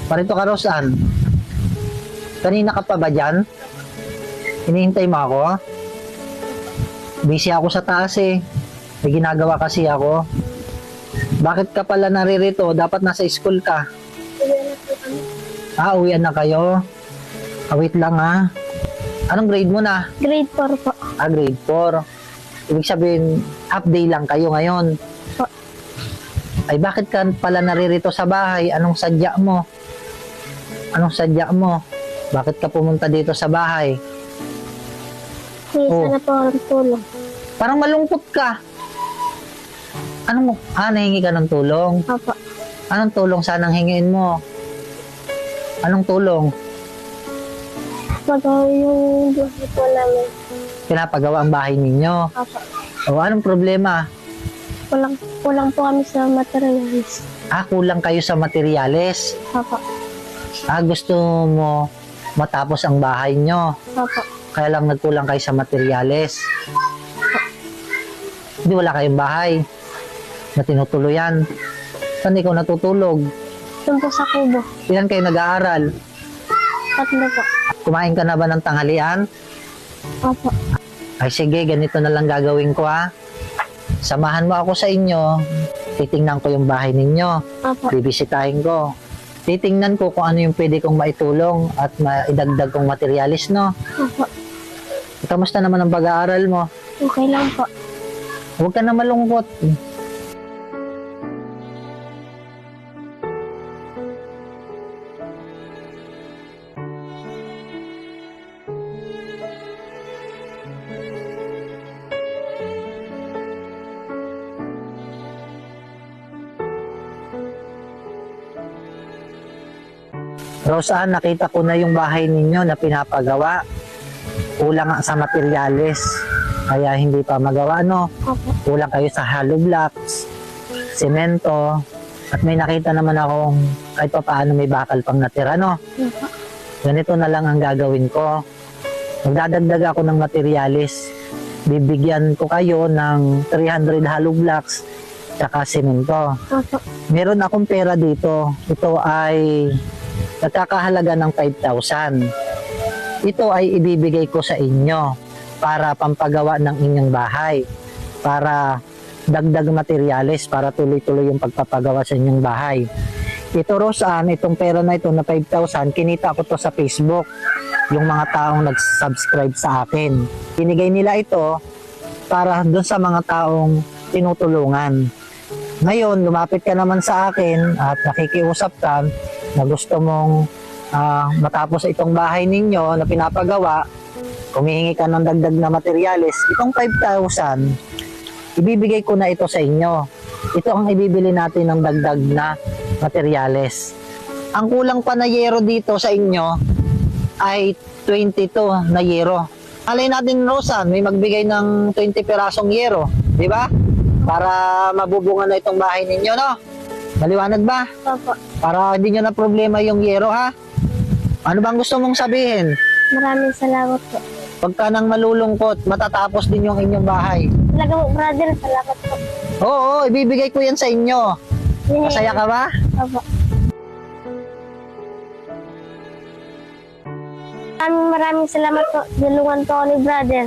Parito ka, Rosan. Kanina ka pa ba dyan? Hinihintay mo ako? Busy ako sa taas eh. May ginagawa kasi ako. Bakit ka pala naririto? Dapat nasa school ka. Uwian na kayo. Wait lang ha. Anong grade mo na? Grade 4 po. Grade 4. Ibig sabihin, half day lang kayo ngayon. Po. Ay, bakit ka pala naririto sa bahay? Anong sadya mo? Anong sadya mo? Bakit ka pumunta dito sa bahay? Sana po ang tulong. Parang malungkot ka. Nahingi ka ng tulong? Opo. Anong tulong sanang hingin mo? Anong tulong? Magawa yung buhay po namin. Pinapagawa ang bahay ninyo. Opo. O, anong problema? Kulang po kami sa materials. Kulang kayo sa materyales. Opo. Gusto mo matapos ang bahay nyo. Opo. Kaya lang nagkulang kayo sa materyales. Hindi wala kayong bahay na tinutuluyan. Saan ikaw natutulog? Doon po sa kubo. Ilan kayo nag-aaral? 3 po. Kumain ka na ba ng tanghalian? Opo. Ay sige, ganito na lang gagawin ko ha. Samahan mo ako sa inyo. Titingnan ko yung bahay ninyo. Opo. Bibisitahin ko. Titingnan ko kung ano yung pwede kong maitulong at maidagdag kong materialis, no? Opo. Kamusta naman ang pag-aaral mo? Okay lang po. Huwag ka na malungkot. Rosan, nakita ko na yung bahay ninyo na pinapagawa. Kulang nga sa materyales. Kaya hindi pa magawa, no? Opo. Kulang kayo sa hollow blocks, semento, at may nakita naman akong kahit pa paano may bakal pang natira, no? Opo. Ganito na lang ang gagawin ko. Magdadagdag ako ng materyales. Bibigyan ko kayo ng 300 hollow blocks tsaka semento. Opo. Meron akong pera dito. Ito ay nagkakahalaga ng 5,000. Ito ay ibibigay ko sa inyo para pampagawa ng inyong bahay. Para dagdag materyales, para tuloy-tuloy yung pagpapagawa sa inyong bahay. Ito, Rosan, itong pera na ito na 5,000, kinita ko to sa Facebook. Yung mga taong nag-subscribe sa akin. Binigay nila ito para doon sa mga taong tinutulungan. Ngayon, lumapit ka naman sa akin at nakikiusap ka na gusto mong matapos itong bahay ninyo na pinapagawa, humihingi ka ng dagdag na materyales, itong 5,000, ibibigay ko na ito sa inyo. Ito ang ibibili natin ng dagdag na materyales. Ang kulang pa na yero dito sa inyo ay 22 na yero. Alay natin, Rosan, may magbigay ng 20 pirasong yero, di ba? Para mabubungan na itong bahay ninyo, no? Maliwanag ba? Opo. Para hindi nyo na problema yung yero, ha? Ano bang gusto mong sabihin? Maraming salamat po. Pag ka nang malulungkot, matatapos din yung inyong bahay. Talaga po, brother. Salamat po. Oo, ibibigay ko yan sa inyo. Masaya ka ba? Opo. Maraming salamat po. Tulungan po ako ni brother.